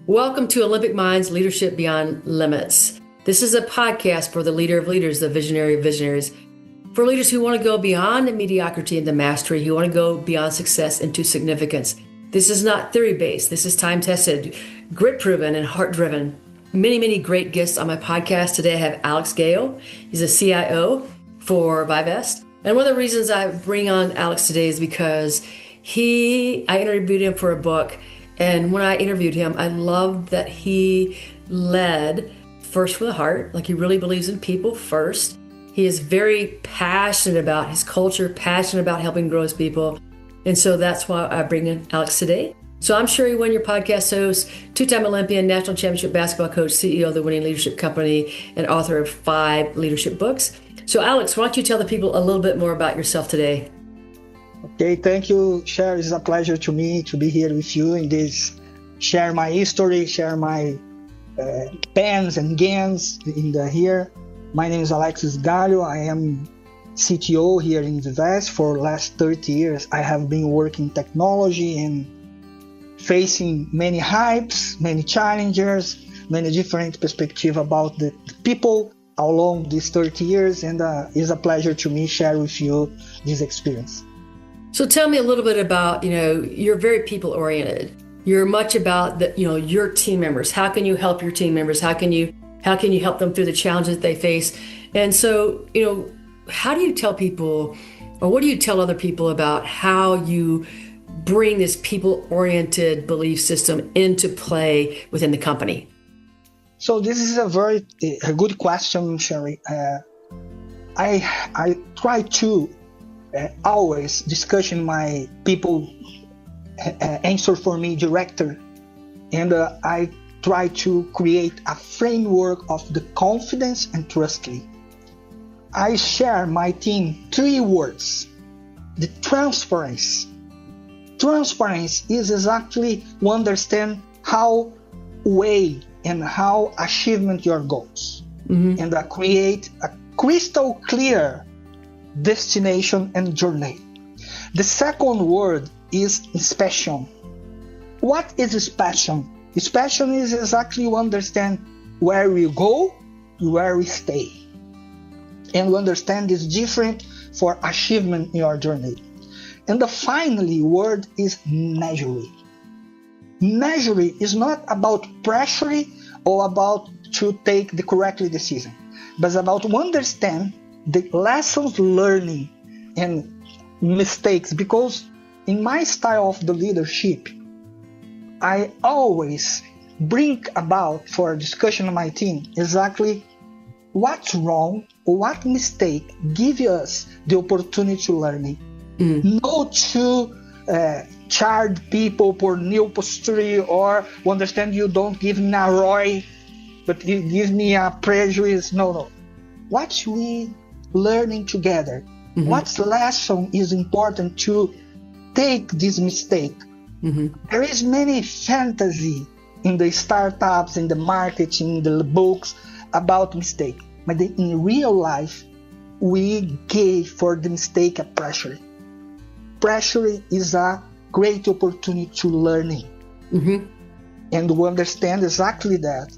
Welcome to Olympic Minds Leadership Beyond Limits. This is a podcast for the leader of leaders, the visionary of visionaries, for leaders who want to go beyond mediocrity into mastery, who want to go beyond success into significance. This is not theory-based. This is time-tested, grit-proven, and heart-driven. Many great guests on my podcast today. I have Alex Galho. He's a CIO for Vivest. And one of the reasons I bring on Alex today is because I interviewed him for a book. And when I interviewed him, I loved that he led first from the heart, like he really believes in people first. He is very passionate about his culture, passionate about helping grow his people. And so that's why I bring in Alex today. So I'm sure you won your podcast host, two-time Olympian, national championship basketball coach, CEO of the Winning Leadership Company, and author of 5 leadership books. So Alex, why don't you tell the people a little bit more about yourself today? Okay, thank you, Cher. It's a pleasure to me to be here with you in this, share my history, share my pens and gains here. My name is Alex Galho. I am CTO here in Vivest. For the last 30 years, I have been working technology and facing many hypes, many challenges, many different perspectives about the people along these 30 years. And it's a pleasure to me share with you this experience. So tell me a little bit about, you're very people-oriented. You're much about your team members. How can you help your team members? How can you help them through the challenges they face? And so, how do you tell people, or what do you tell other people about how you bring this people-oriented belief system into play within the company? So this is a good question, Sherry. I try to always discussion my people answer for me director, and I try to create a framework of the confidence and trust. I share my team 3 words. The transparency. Transparency is exactly to understand how weigh and how achievement your goals, and create a crystal clear destination and journey. The second word is passion. What is passion? Passion is exactly to understand where we go, where we stay, and we understand it's different for achievement in your journey. And the finally word is measuring. Measuring is not about pressure or about to take the correct decision, but it's about to understand the lessons learning and mistakes. Because in my style of the leadership, I always bring about for discussion of my team exactly what's wrong or what mistake give us the opportunity to learning. Not to charge people for new posture or understand you don't give me a ROI, but you give me a prejudice. No. What we learning together? What lesson is important to take this mistake? There is many fantasy in the startups, in the marketing, in the books about mistake, but in real life, we gave for the mistake a pressure. Pressure is a great opportunity to learning, and we understand exactly that.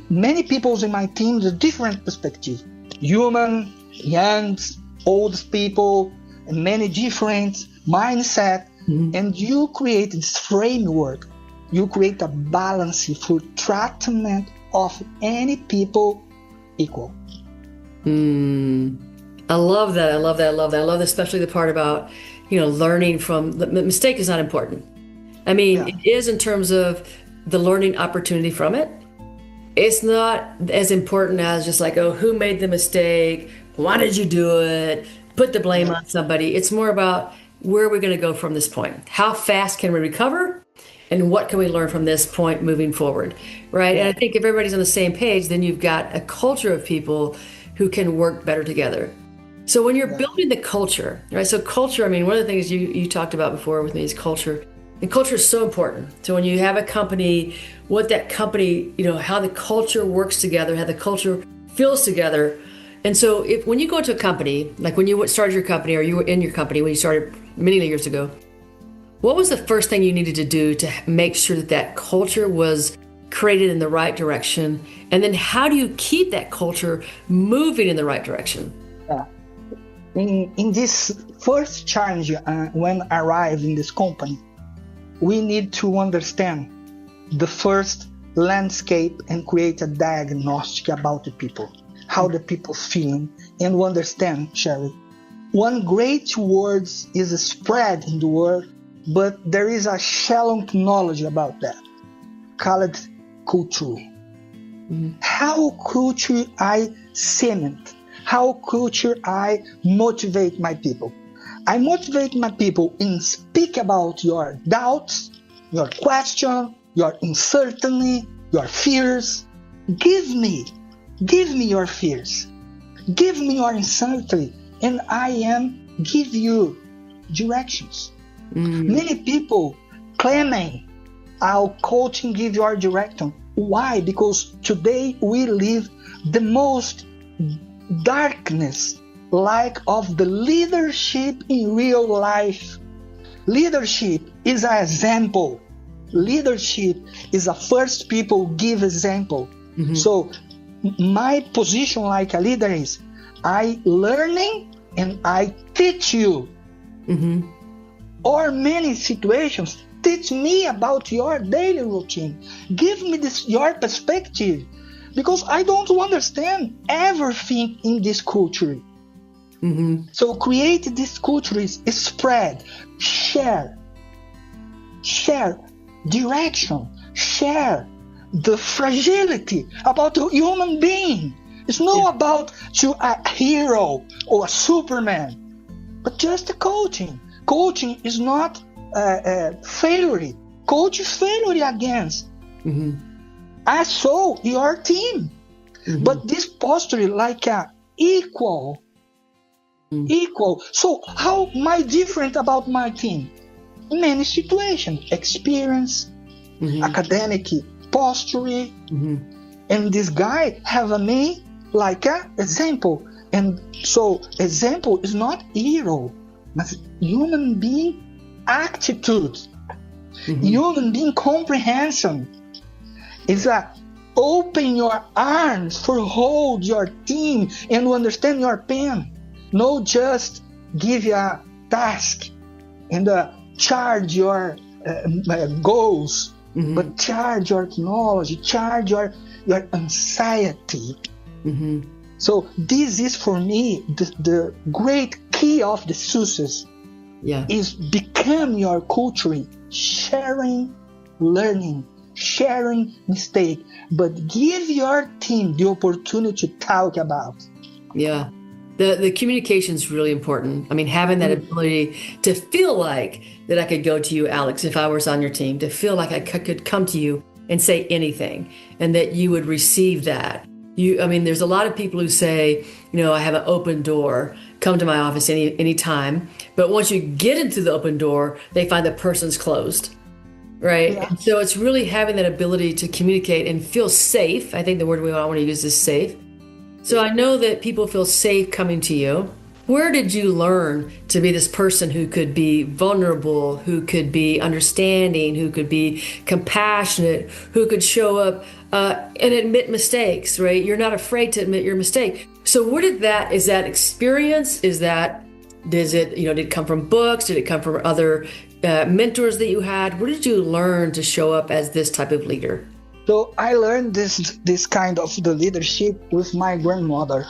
Many people in my team have different perspective, human, young, old people, and many different mindset. And you create this framework. You create a balance for treatment of any people equal. I love that. I love especially the part about, learning from the mistake is not important. I mean, It is in terms of the learning opportunity from it. It's not as important as just like, who made the mistake? Why did you do it? Put the blame on somebody. It's more about where are we going to go from this point? How fast can we recover? And what can we learn from this point moving forward, right? And I think if everybody's on the same page, then you've got a culture of people who can work better together. So when you're building the culture, right? So culture, I mean, one of the things you talked about before with me is culture. And culture is so important. So when you have a company, what that company, how the culture works together, how the culture feels together, And so when you go into a company, like when you started your company or you were in your company when you started many years ago, what was the first thing you needed to do to make sure that that culture was created in the right direction? And then how do you keep that culture moving in the right direction? Yeah. In this first challenge, when I arrived in this company, we need to understand the first landscape and create a diagnostic about the people, how the people feeling, and understand, Sherry. One great word is spread in the world, but there is a shallow knowledge about that. Call it culture. How culture I cement, how culture I motivate my people. I motivate my people in speak about your doubts, your question, your uncertainty, your fears. Give me your fears. Give me your uncertainty, and I am give you directions. Many people claiming our coaching give your direction. Why? Because today we live the most darkness like of the leadership in real life. Leadership is an example. Leadership is a first people give example. So my position like a leader is I learning and I teach you. Or many situations, teach me about your daily routine. Give me your perspective, because I don't understand everything in this culture. So create this culture is spread, share direction, share the fragility about the human being. It's not about to a hero or a Superman, but just the coaching. Coaching is not failure. Coach failure against. I saw your team, but this posture like a equal. So how am I different about my team? Many situations, experience, academic posture, and this guy have me like a example. And so example is not hero, but human being attitude, human being comprehension. Is a open your arms for hold your team and understand your pain. No just give you a task and charge your goals, but charge your knowledge, charge your anxiety. So this is for me the great key of the success. Is become your culture, sharing, learning, sharing mistake, but give your team the opportunity to talk about. The communication is really important. I mean, having that ability to feel like that I could go to you, Alex, if I was on your team, to feel like I could come to you and say anything and that you would receive that. There's a lot of people who say, I have an open door, come to my office anytime. But once you get into the open door, they find the person's closed, right? And so it's really having that ability to communicate and feel safe. I think the word we all want to use is safe. So I know that people feel safe coming to you. Where did you learn to be this person who could be vulnerable, who could be understanding, who could be compassionate, who could show up and admit mistakes, right? You're not afraid to admit your mistake. So where did is that experience? Did it come from books? Did it come from other mentors that you had? Where did you learn to show up as this type of leader? So I learned this kind of the leadership with my grandmother.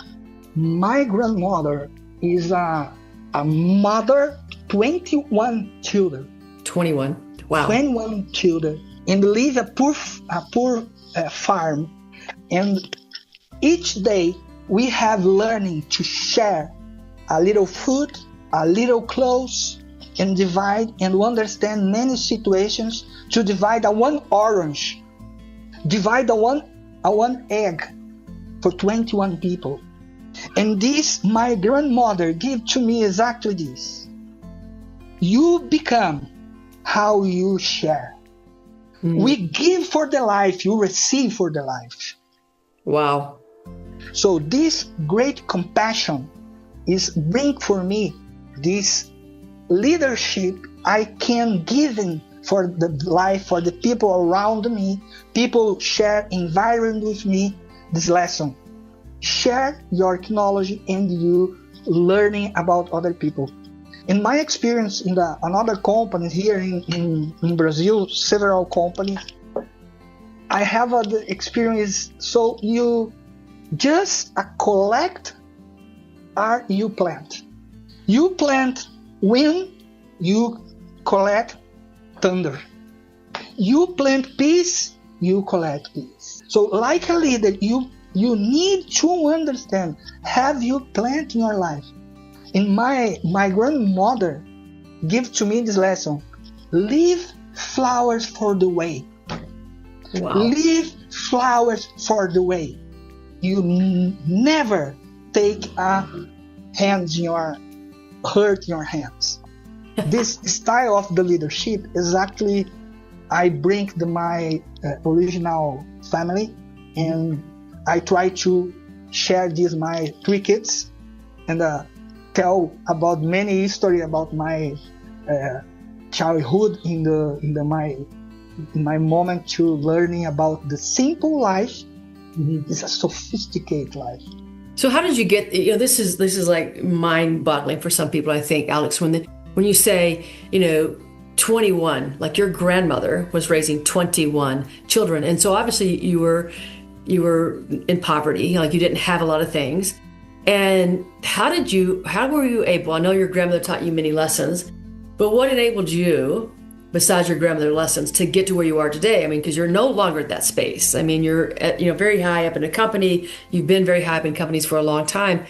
My grandmother is a mother, 21 children. 21. Wow. 21 children, and live a poor farm. And each day we have learning to share a little food, a little clothes, and divide and understand many situations to divide a one orange, divide a one egg for 21 people. And this, my grandmother gave to me exactly this. You become how you share. We give for the life, you receive for the life. Wow. So this great compassion is bring for me this leadership I can give in for the life, for the people around me. People share environment with me. This lesson, share your technology and you learning about other people. In my experience in another company here in Brazil, several companies, I have the experience. So you just collect or you plant. You plant wind, you collect thunder. You plant peace, you collect peace. So like a leader, you need to understand, have you plant in your life? And my grandmother gave to me this lesson, leave flowers for the way. Wow. Leave flowers for the way. You never take hands in hurt your hands. This style of the leadership is actually, I bring my original family, and I try to share this my 3 kids, and tell about many history about my childhood in my moment to learning about the simple life. It's a sophisticated life. So how did you get, this is like mind-boggling for some people, I think, Alex, when you say, 21, like your grandmother was raising 21 children. And so obviously you were in poverty, like you didn't have a lot of things. And how were you able, I know your grandmother taught you many lessons, but what enabled you, besides your grandmother lessons, to get to where you are today? I mean, because you're no longer at that space. I mean, you're at, very high up in a company. You've been very high up in companies for a long time.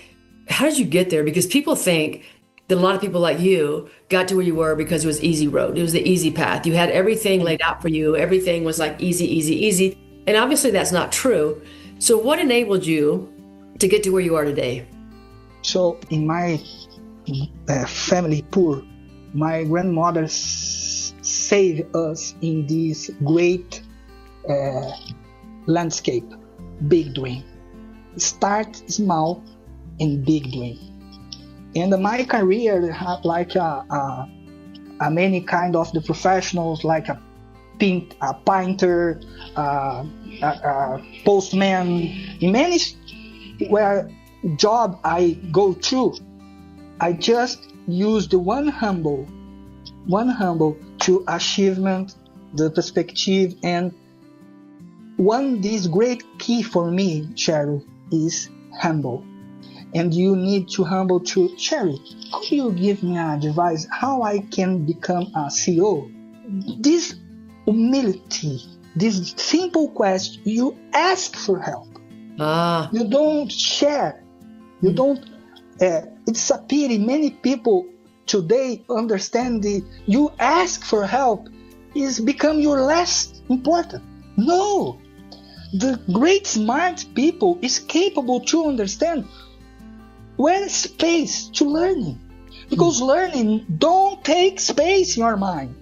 How did you get there? Because people think that a lot of people like you got to where you were because it was easy road. It was the easy path. You had everything laid out for you. Everything was like easy, easy, easy. And obviously that's not true. So what enabled you to get to where you are today? So in my family poor, my grandmother saved us in this great landscape, big dream. Start small and big dream. And my career had like a many kind of the professionals, like a painter, a postman, in many where job I go through, I just use the one humble to achievement, the perspective, and this great key for me, Cheryl, is humble. And you need to humble to Cheryl. Could you give me a advice how I can become a CEO? This humility, this simple question, you ask for help. You don't share. You don't. It's a pity. Many people today understand you ask for help is become your less important. No, the great smart people is capable to understand where space to learning, because learning don't take space in your mind.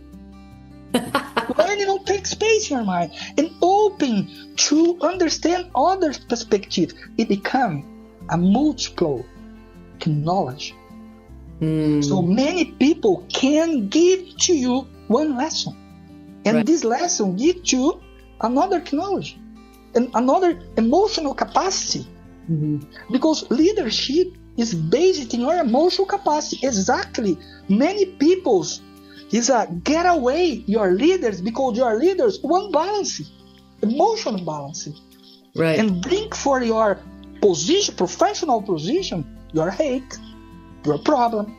Learning don't take space in your mind, and open to understand other perspective. It become a multiple knowledge. So many people can give to you one lesson, and this lesson give you another knowledge and another emotional capacity. Because leadership is based in your emotional capacity. Exactly. Many people's is a get away your leaders, because your leaders want balance, emotional balance, right? And bring for your position, professional position, your hate, your problem,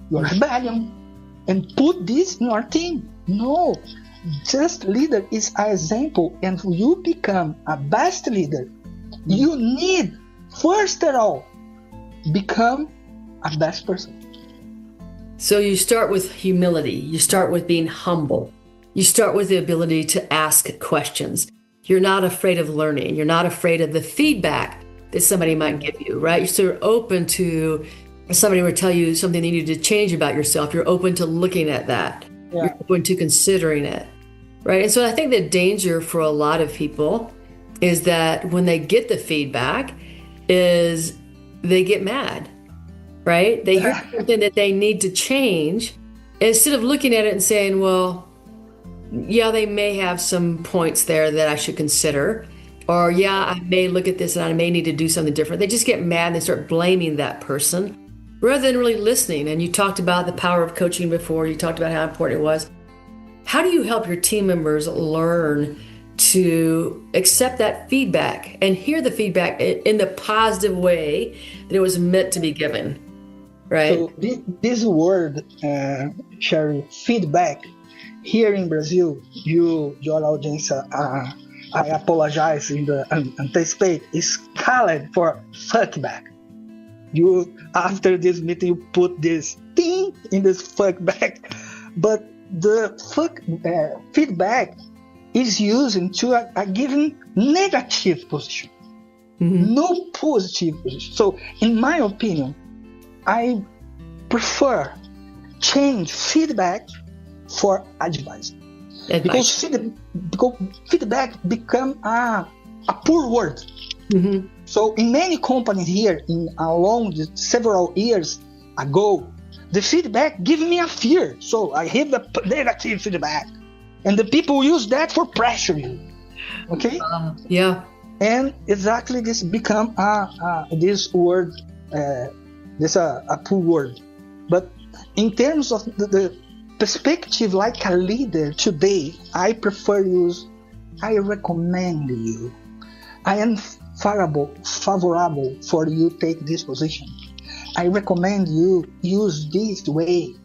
your rebellion, and put this in your team. No, just leader is an example, and you become a best leader. You need, first of all, become a best person. So you start with humility. You start with being humble. You start with the ability to ask questions. You're not afraid of learning. You're not afraid of the feedback that somebody might give you, right? You're sort of open to, if somebody would tell you something they needed to change about yourself, you're open to looking at that. Yeah. You're open to considering it, right? And so I think the danger for a lot of people is that when they get the feedback, is they get mad, right? They hear something that they need to change. Instead of looking at it and saying, well, yeah, they may have some points there that I should consider. Or, yeah, I may look at this and I may need to do something different. They just get mad and they start blaming that person rather than really listening. And you talked about the power of coaching before. You talked about how important it was. How do you help your team members learn to accept that feedback and hear the feedback in the positive way that it was meant to be given, right? So this word, Sherry, feedback, here in Brazil, your audience, I apologize in the anticipate, is called for fuckback. You, after this meeting, you put this thing in this fuckback, but the feedback is used to a given negative position, no positive position. So, in my opinion, I prefer change feedback for advice. Because feedback become a poor word. So in many companies here, along the several years ago, the feedback give me a fear. So I have the negative feedback, and the people use that for pressuring. Okay. Yeah. And exactly this become this word, this a poor word. But in terms of the perspective, like a leader today, I recommend you. I am favorable for you take this position. I recommend you use this way.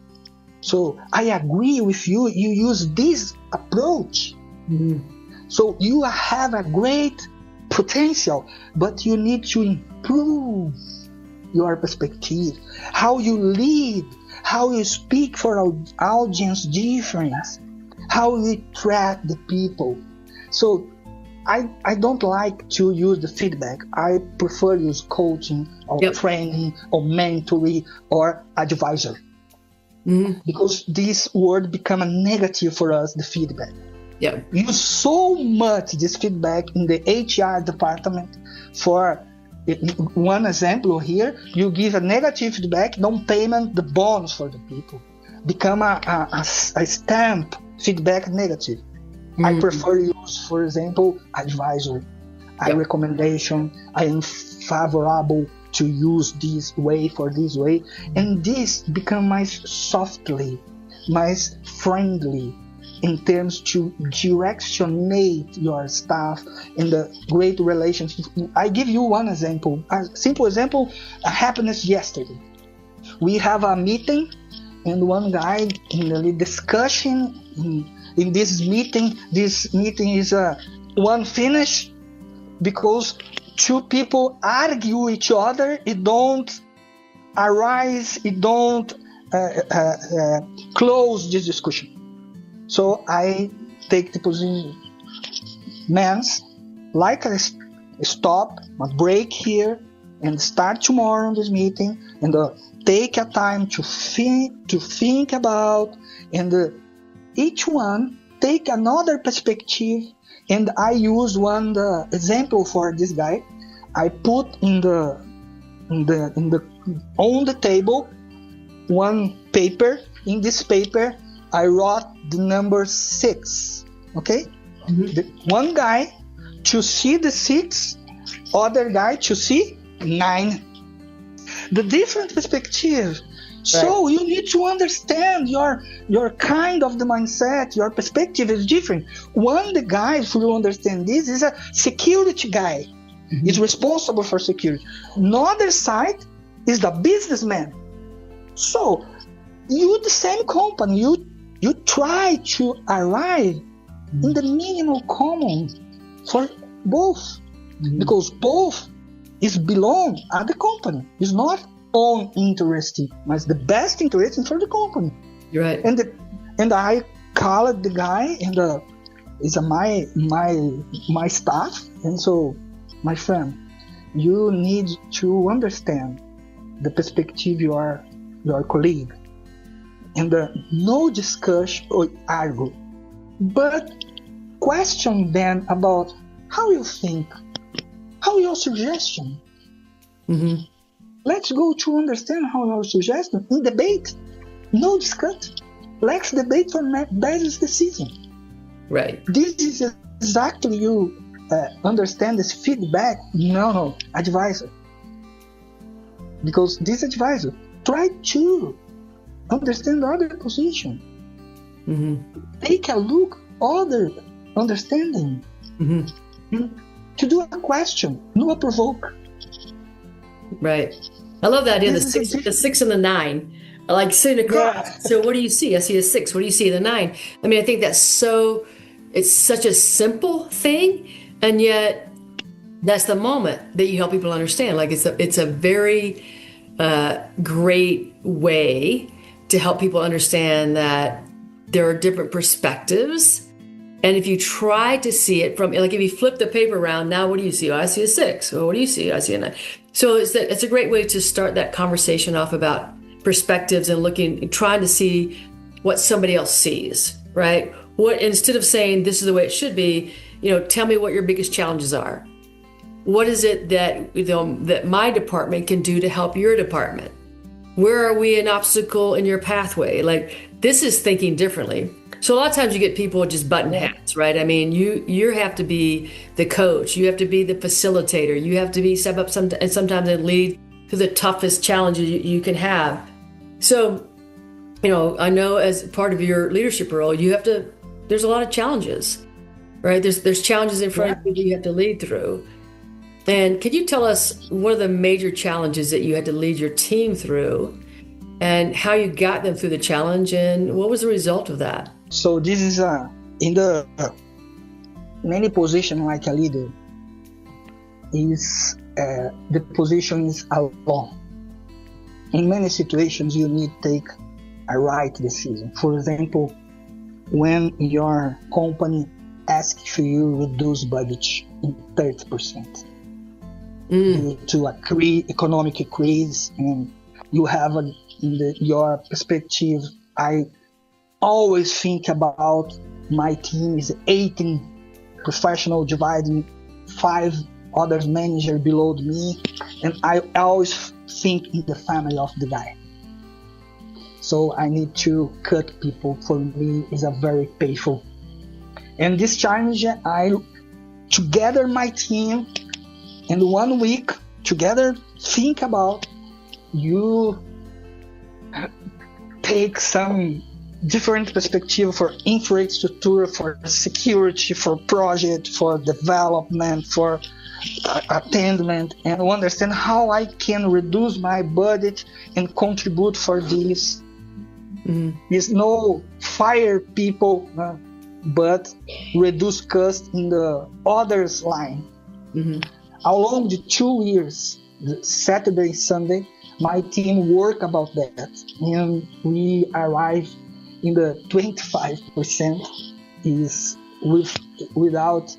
So I agree with you. You use this approach. So you have a great potential, but you need to improve your perspective, how you lead, how you speak for our audience difference, how you treat the people. So I don't like to use the feedback. I prefer use coaching or training or mentoring or advisor. Because this word become a negative for us, the feedback. Use so much this feedback in the HR department. For one example here, you give a negative feedback, don't payment the bonus for the people. Become a stamp feedback negative. I prefer use, for example, advisor. I recommendation. I am favorable to use this way for this way, and this become more softly, more friendly in terms to directionate your staff in the great relationship. I give you one example, a simple example, happened yesterday. We have a meeting, and one guy in the discussion in this meeting is one finish because two people argue each other. It don't arise, it don't close this discussion. So I take the position, like I stop, a break here, and start tomorrow this meeting, and take a time to think about, and each one take another perspective. And I use the example for this guy. I put on the table one paper. In this paper, I wrote the number 6. Okay, one guy to see the 6, other guy to see 9. The different perspective. So you need to understand your kind of the mindset, your perspective is different. One the guys who understand this is a security guy. Is responsible for security. Another side is the businessman. So you the same company, you try to arrive in the minimum common for both. Because both is belong at the company. It's not own interest, but it's the best interest for the company. You're right. And I called the guy, and it's my staff, and so my friend, you need to understand the perspective your colleague, and no discussion or argue, but question them about how you think, how your suggestion. Mm-hmm. Let's go to understand how our suggestion in debate, no discuss. Let's debate for best decision. Right. This is exactly you understand this feedback. No, advisor. Because this advisor try to understand other position. Mm-hmm. Take a look other understanding. Mm-hmm. To do a question, no a provoke. Right. I love that idea. The 6 and the 9. I like sitting across. Yeah. So what do you see? I see a 6. What do you see? The 9. I mean, I think it's such a simple thing, and yet that's the moment that you help people understand. Like it's a very great way to help people understand that there are different perspectives. And if you try to see it from, like if you flip the paper around, now what do you see? Oh, I see a 6. Well, what do you see? I see a 9. So it's a great way to start that conversation off about perspectives and trying to see what somebody else sees, right? What, instead of saying this is the way it should be, tell me what your biggest challenges are. What is it that that my department can do to help your department? Where are we an obstacle in your pathway? Like, this is thinking differently. So a lot of times you get people just button hats, right? I mean, you have to be the coach, you have to be the facilitator, you have to be step up and sometimes lead to the toughest challenges you can have. So, I know as part of your leadership role, there's a lot of challenges, right? There's challenges in front of you that you have to lead through. And could you tell us one of the major challenges that you had to lead your team through and how you got them through the challenge and what was the result of that? So this is in the many position like a leader is the position is alone. In many situations you need to take a right decision. For example, when your company asks for you reduce budget in 30% due to economic crisis, and you have your perspective. I always think about my team is 18 professionals dividing 5 other managers below me, and I always think in the family of the guy. So I need to cut people. For me, is a very painful. And this challenge, I together my team, in 1 week together think about you take some different perspective for infrastructure, for security, for project, for development, for attainment, and understand how I can reduce my budget and contribute for this. Is no fire people, but reduce cost in the others line. Along the 2 years, Saturday, Sunday, my team work about that, and we arrive in the 25% is without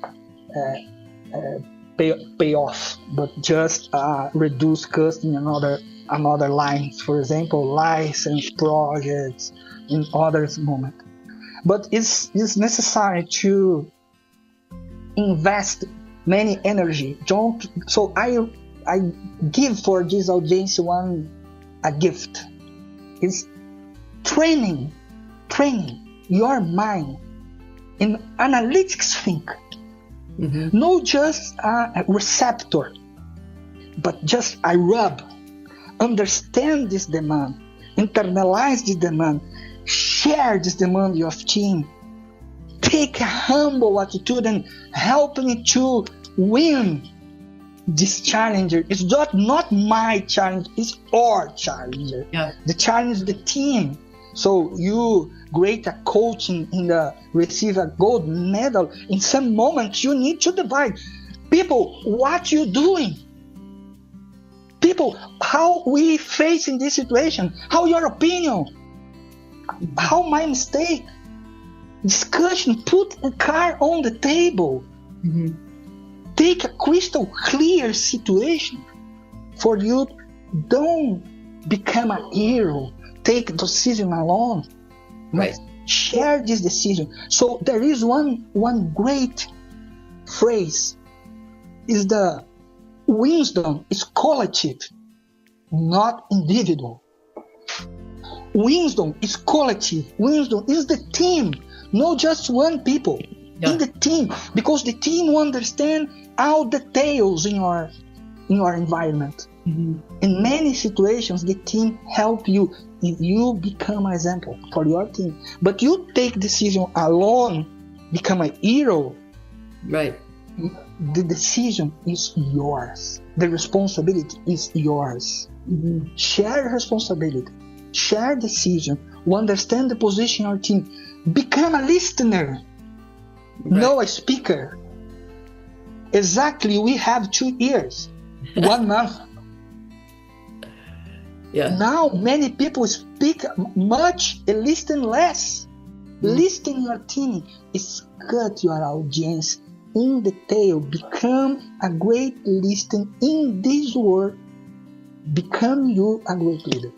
payoff, but just reduce cost in another line. For example, license projects in others moment. But it's necessary to invest many energy. So I give for this audience a gift. It's training your mind in analytics think. Not just a receptor, but just a rub. Understand this demand, internalize this demand, share this demand of team. Take a humble attitude and help me to win this challenger. It's not my challenge, it's our challenger. The challenge the team. So you great a coaching in the receive a gold medal. In some moments you need to divide. People, what you doing? People, how we facing this situation? How your opinion? How my mistake? Discussion, put a card on the table. Take a crystal clear situation for you. Don't become a hero. Take decision alone. Right. Share this decision. So there is one great phrase is the wisdom is collective, not individual. Wisdom is collective. Wisdom is the team, not just one people. Yeah. In the team, because the team will understand all details in your environment. Mm-hmm. In many situations, the team help you if you become an example for your team. But you take decision alone, become a hero. Right. The decision is yours. The responsibility is yours. Mm-hmm. Share responsibility. Share decision. Understand the position of your team. Become a listener. Right. No a speaker. Exactly, we have 2 years, 1 month. Yeah. Now many people speak much and listen less. Listen your team is cut your audience in detail. Become a great listener in this world. Become you a great leader.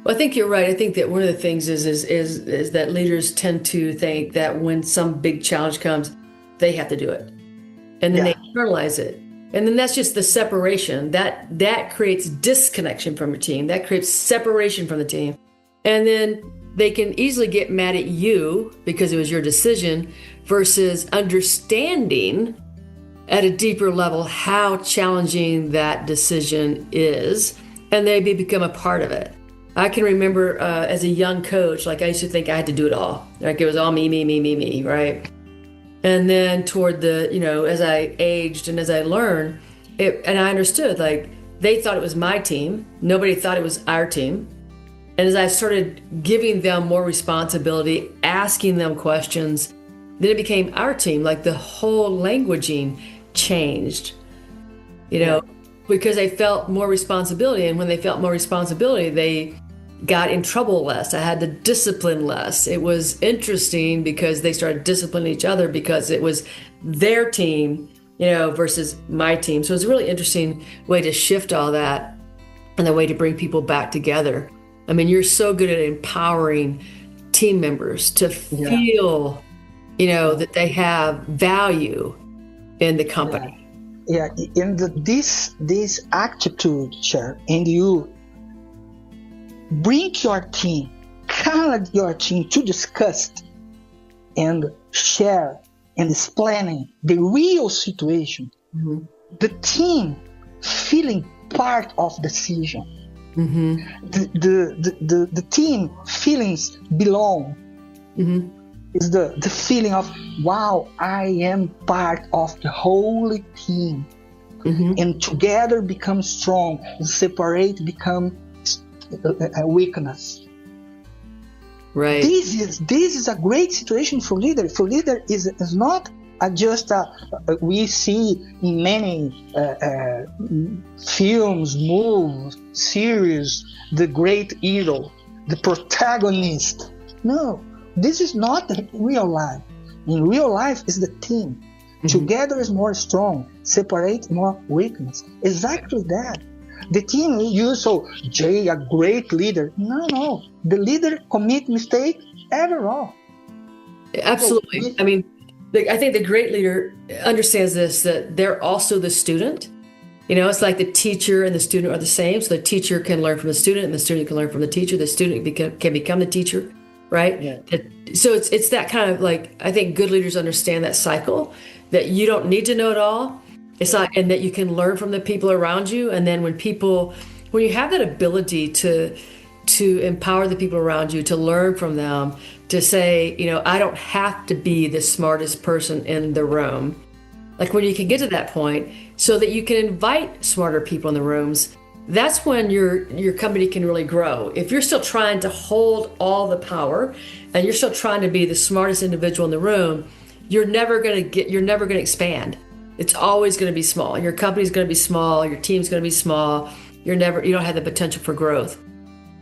Well, I think you're right. I think that one of the things is that leaders tend to think that when some big challenge comes, they have to do it, and then they internalize it, and then that's just the separation that creates disconnection from your team. That creates separation from the team, and then they can easily get mad at you because it was your decision, versus understanding at a deeper level how challenging that decision is, and they become a part of it. I can remember as a young coach, like I used to think I had to do it all. Like it was all me, right? And then toward as I aged and as I learned, and I understood, like they thought it was my team. Nobody thought it was our team. And as I started giving them more responsibility, asking them questions, then it became our team. Like the whole languaging changed, because they felt more responsibility. And when they felt more responsibility, they got in trouble less. I had to discipline less. It was interesting because they started disciplining each other because it was their team, versus my team. So it was a really interesting way to shift all that and the way to bring people back together. I mean, you're so good at empowering team members to feel, that they have value in the company. Yeah, in this attitude, Chair, and you bring your team, call your team to discuss and share and explaining the real situation. Mm-hmm. The team feeling part of decision. Mm-hmm. The team feelings belong. Mm-hmm. Is the feeling of, wow, I am part of the whole team. Mm-hmm. And together become strong, and separate become a weakness. Right. This is a great situation for leader. For leader is not just we see in many films, movies, series, the great hero, the protagonist. No. This is not real life. In real life is the team. Mm-hmm. Together is more strong. Separate more weakness. Exactly that. The team Jay, a great leader. No. The leader commit mistake ever all. Absolutely. I mean, I think the great leader understands this, that they're also the student. It's like the teacher and the student are the same. So the teacher can learn from the student and the student can learn from the teacher. The student can become the teacher. Right? Yeah. So it's that kind of like, I think good leaders understand that cycle, that you don't need to know it all. It's not, and that you can learn from the people around you. And then when you have that ability to empower the people around you, to learn from them, to say, I don't have to be the smartest person in the room. Like when you can get to that point so that you can invite smarter people in the rooms, that's when your company can really grow. If you're still trying to hold all the power and you're still trying to be the smartest individual in the room, you're never going to expand. It's always going to be small. Your company's going to be small, your team's going to be small. You don't have the potential for growth.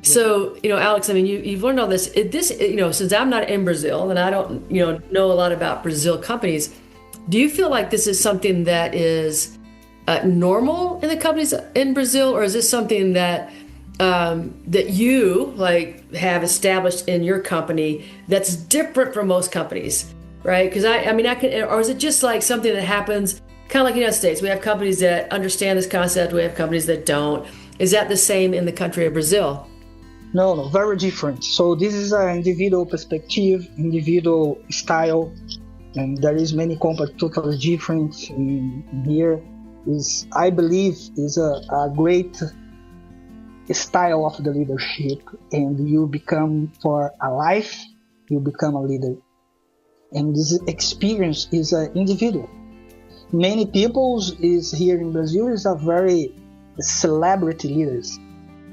Yeah. So, Alex, I mean, you've learned all this. Since I'm not in Brazil and I don't, know a lot about Brazil companies, do you feel like this is something that is normal in the companies in Brazil, or is this something that you have established in your company that's different from most companies, right? Because I can, or is it just like something that happens kind of like the United States. We have companies that understand this concept. We have companies that don't. Is that the same in the country of Brazil? No, very different. So this is an individual perspective, individual style, and there is many companies totally different. In here is, I believe, is a great style of the leadership, and you become for a life, you become a leader. And this experience is an individual. Many people is here in Brazil is a very celebrity leaders,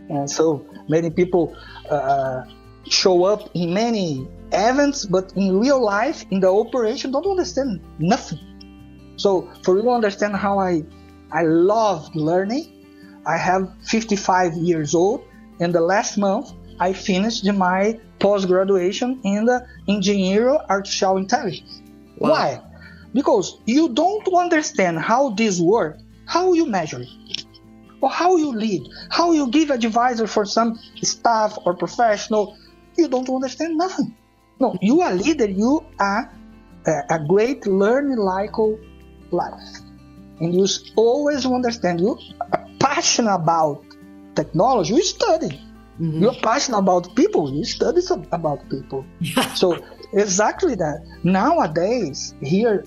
and so many people show up in many events, but in real life, in the operation, don't understand nothing. So for you to understand how I love learning, I have 55 years old, and the last month I finished my post-graduation in the Engineering Artificial Intelligence. Wow. Why? Because you don't understand how this works, how you measure it, or how you lead, how you give advisor for some staff or professional. You don't understand nothing. No, you are a leader, you are a great learning like life. And you always understand, you are passionate about technology, you study. Mm-hmm. You're passionate about people, you study about people. Yeah. So exactly that. Nowadays, here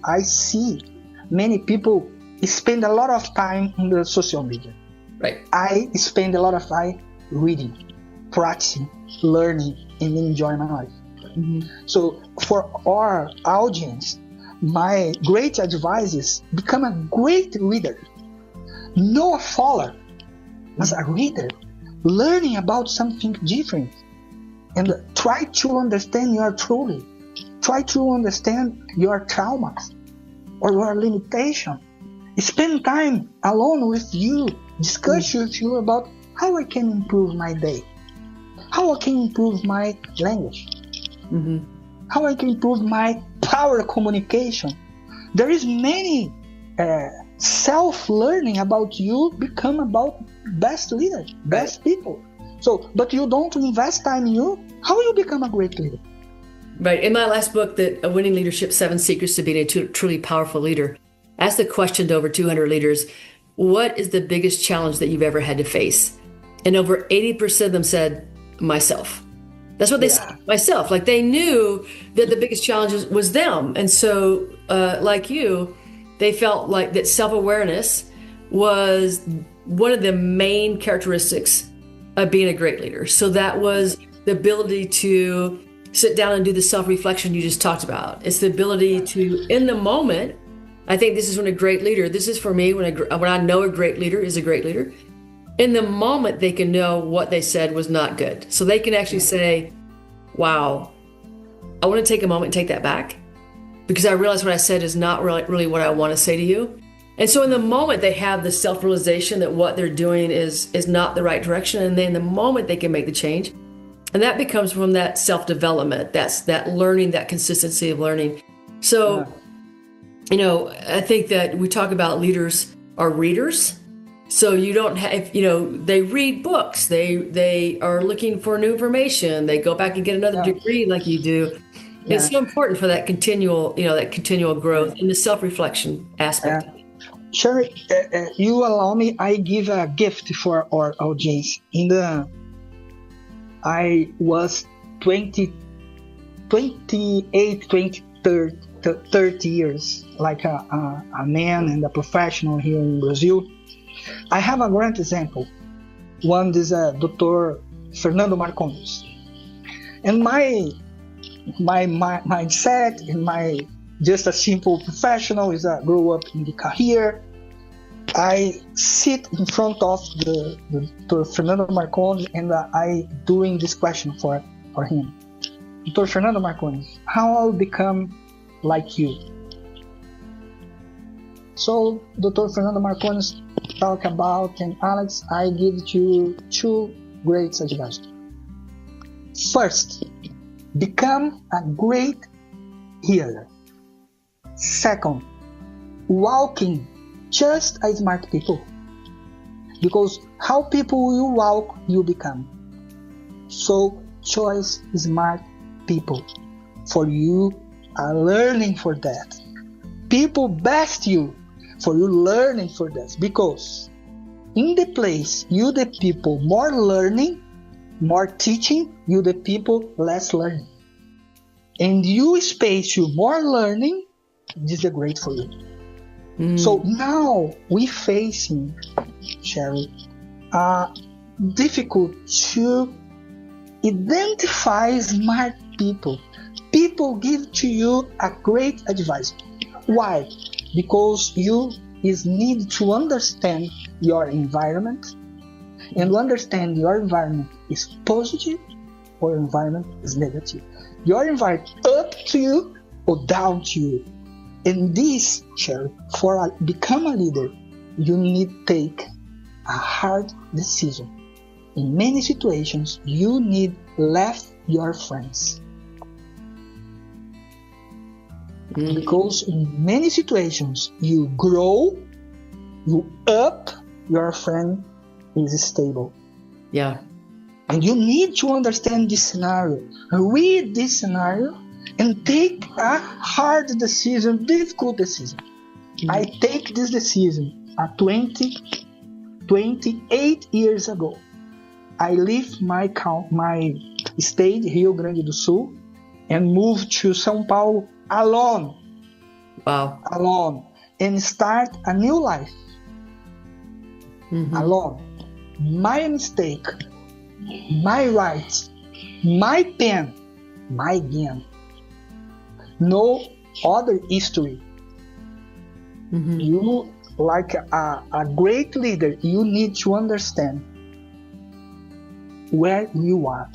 I see many people spend a lot of time in the social media. Right. I spend a lot of time reading, practicing, learning, and enjoying my life. Mm-hmm. So for our audience, my great advice is become a great reader. Not a follower, as a reader. Learning about something different. And try to understand your truly. Try to understand your traumas or your limitation. Spend time alone with you. Discuss with you about how I can improve my day. How I can improve my language. Mm-hmm. How I can improve my power communication. There is many self-learning about you become about best leaders, best people. So, but you don't invest time in you, how you become a great leader? Right. In my last book, Winning Leadership, 7 Secrets to Being a Truly Powerful Leader, I asked the question to over 200 leaders, what is the biggest challenge that you've ever had to face? And over 80% of them said, myself. That's what they said, myself. Like they knew that the biggest challenge was them. And so, like you, they felt like that self-awareness was one of the main characteristics of being a great leader. So that was the ability to sit down and do the self-reflection you just talked about. It's the ability to, in the moment, I think this is when a great leader, this is for me, when I know a great leader is a great leader, in the moment they can know what they said was not good. So they can actually say, wow, I want to take a moment and take that back because I realize what I said is not really what I want to say to you. And so in the moment they have the self-realization that what they're doing is not the right direction. And then in the moment they can make the change. And that becomes from that self-development, that's that learning, that consistency of learning. So, I think that we talk about leaders are readers. So you don't have, they read books, they are looking for new information, they go back and get another degree like you do. Yeah. It's so important for that continual growth and the self-reflection aspect. Sherry, you allow me, I give a gift for our audience. I was 28, 30 years, like a man and a professional here in Brazil. I have a great example. One is Dr. Fernando Marcondes. And my mindset and my just a simple professional is I grew up in the career. I sit in front of the Dr. Fernando Marcondes and I doing this question for him. Dr. Fernando Marcondes, how I'll become like you? So Dr. Fernando Marcondes talk about, and Alex, I give you 2 great advice. First, become a great healer. Second, walking just as smart people. Because how people you walk, you become. So choose smart people. For you are learning for that. People best you for you learning for this. Because in the place, you the people more learning, more teaching, you the people less learning. And you space you more learning, this is great for you. So now we facing, Sherry, difficult to identify smart people. People give to you a great advice. Why? Because you need to understand your environment, and understand your environment is positive or environment is negative. Your environment up to you or down to you. And this, Sherry, become a leader, you need to take a hard decision. In many situations, you need left your friends. Because in many situations, you grow, you up, your friend is stable. Yeah. And you need to understand this scenario, read this scenario, and take a hard decision, difficult decision. I take this decision at 28 years ago. I left my state, Rio Grande do Sul, and moved to São Paulo alone. Wow. Alone. And start a new life. Alone. My mistake, my rights, my pen, my game. No other history. You, like a great leader, you need to understand where you are,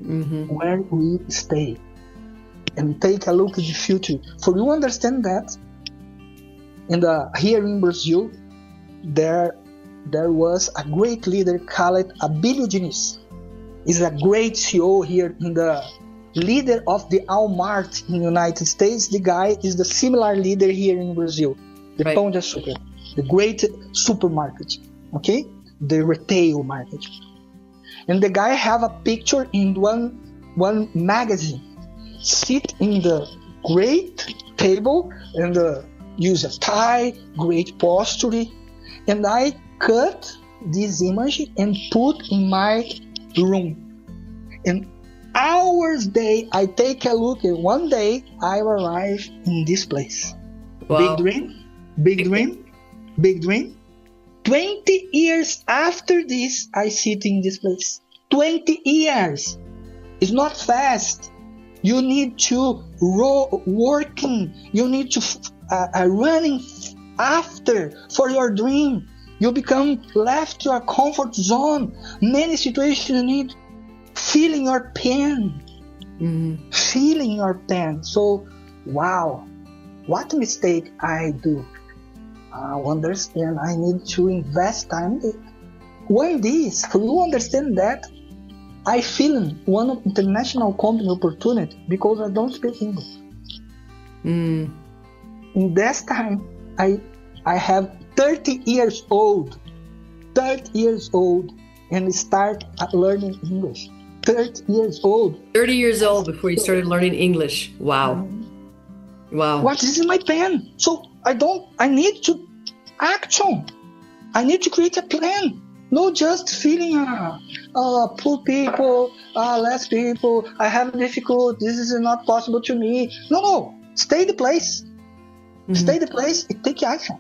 where we stay, and take a look at the future. For you understand that, here in Brazil, there was a great leader called Abilio Diniz. He's a great CEO here in the leader of the Walmart in the United States. The guy is the similar leader here in Brazil, the Pão de Açúcar, the great supermarket, okay, the retail market. And the guy have a picture in one magazine, sit in the great table and use a tie, great posture, and I cut this image and put in my room. And hours day, I take a look, and one day I arrive in this place. Wow. Big dream. 20 years after this, I sit in this place. 20 years. It's not fast. You need to working. You need to running after for your dream. You become left your comfort zone. Many situations you need feeling your pain. Feeling your pain. So, wow, what mistake I do? I understand I need to invest time. When this, for you understand that, I feel one of international company opportunity because I don't speak English. In this time, I have 30 years old, and start learning English. 30 years old. 30 years old before you started learning English. Wow. Wow. What is in my pen? So I need to action. I need to create a plan. Not just feeling poor people, less people, I have difficult, this is not possible to me. No. Stay the place. Stay the place and take action.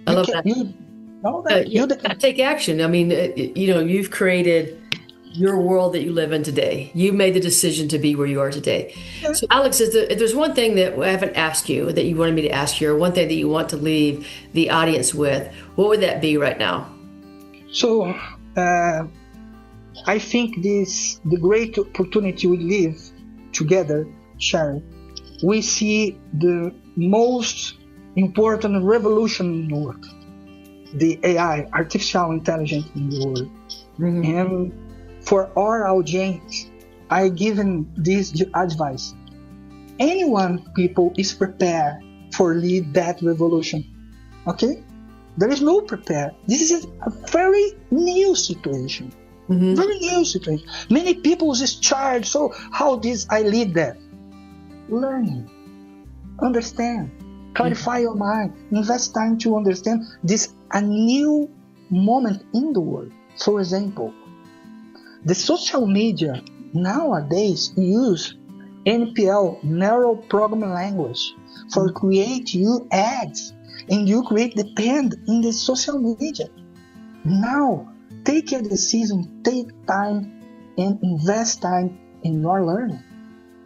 I love that. Take action. I mean, you've created your world that you live in today. You made the decision to be where you are today. Yeah. So Alex, if there's one thing that I haven't asked you that you wanted me to ask you, or one thing that you want to leave the audience with, what would that be right now? So I think the great opportunity we live together, Sharon, we see the most important revolution in the world, the AI, artificial intelligence in the world. And for our audience, I given this advice. People is prepared for lead that revolution. Okay? There is no prepare. This is a very new situation. Very new situation. Many people is charged. So how I lead that? Learning. Understand. clarify your mind, invest time to understand this a new moment in the world. For example, the social media nowadays use NPL, narrow programming language, for create you ads, and you create depend in the social media. Now, take a decision, take time, and invest time in your learning,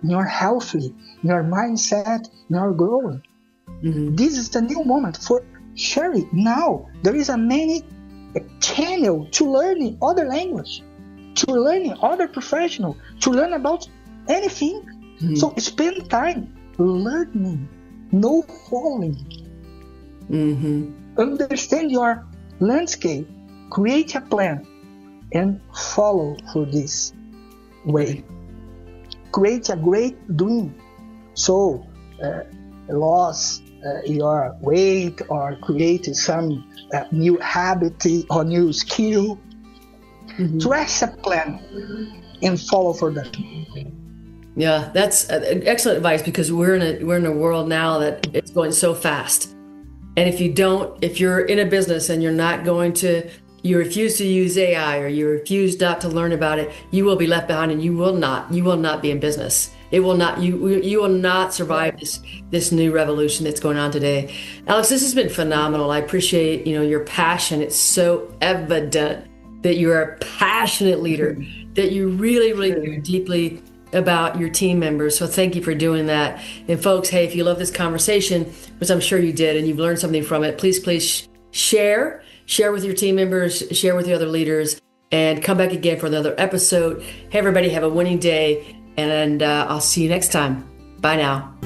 in your healthy, in your mindset, in your growing. This is the new moment for sharing. Now, there is a many channel to learning other language, to learning other professional, to learn about anything. So spend time learning, no following. Understand your landscape, create a plan, and follow for this way. Create a great dream. So lose your weight or create some new habit or new skill. Dress a plan and follow for that. Yeah, that's excellent advice, because we're in a world now that it's going so fast. And if you're in a business and you refuse to use AI, or you refuse not to learn about it, you will be left behind, and you will not be in business. You will not survive this new revolution that's going on today. Alex, this has been phenomenal. I appreciate, your passion. It's so evident that you're a passionate leader, that you really, really care deeply about your team members. So thank you for doing that. And folks, hey, if you love this conversation, which I'm sure you did, and you've learned something from it, please share with your team members, share with your other leaders, and come back again for another episode. Hey, everybody, have a winning day, and I'll see you next time. Bye now.